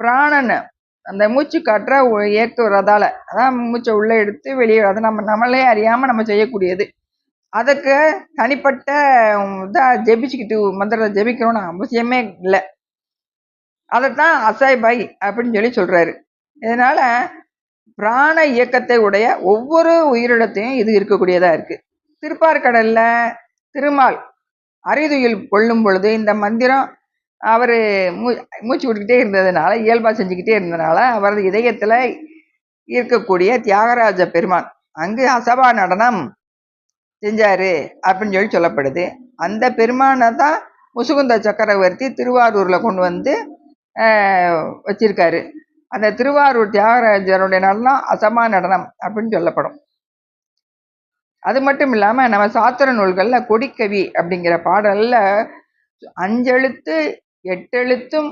பிராணன் அந்த மூச்சு காற்றை இயக்குறதால, அதான் மூச்சை உள்ளே எடுத்து வெளியே, அதை நம்மளே அறியாமல் நம்ம செய்யக்கூடியது. அதுக்கு தனிப்பட்ட இதாக ஜெபிச்சுக்கிட்டு மந்திரத்தை ஜெபிக்கணும்னு அவசியமே இல்லை. அதைத்தான் அசைபை அப்படின்னு சொல்றாரு. இதனால பிராண இயக்கத்தை உடைய ஒவ்வொரு உயிரிடத்தையும் இது இருக்கக்கூடியதா இருக்கு. திருப்பார்கடல்ல திருமால் அரிதுயில் கொள்ளும் பொழுது இந்த மந்திரம் அவர் மூச்சு விட்டுக்கிட்டே இருந்ததுனால, இயல்பா செஞ்சுக்கிட்டே இருந்ததுனால, அவரது இதயத்துல இருக்கக்கூடிய தியாகராஜ பெருமான் அங்கு அசபா நடனம் செஞ்சாரு அப்படின்னு சொல்லப்படுது. அந்த பெருமானை தான் முசுகுந்த சக்கரவர்த்தி திருவாரூர்ல கொண்டு வந்து வச்சிருக்காரு. அந்த திருவாரூர் தியாகராஜருடைய நடனம் அசபா நடனம் அப்படின்னு சொல்லப்படும். அது மட்டும் இல்லாம நம்ம சாத்திர நூல்கள்ல கொடிக்கவி அப்படிங்கிற பாடல்ல 5 எழுத்து 8 எழுத்தும்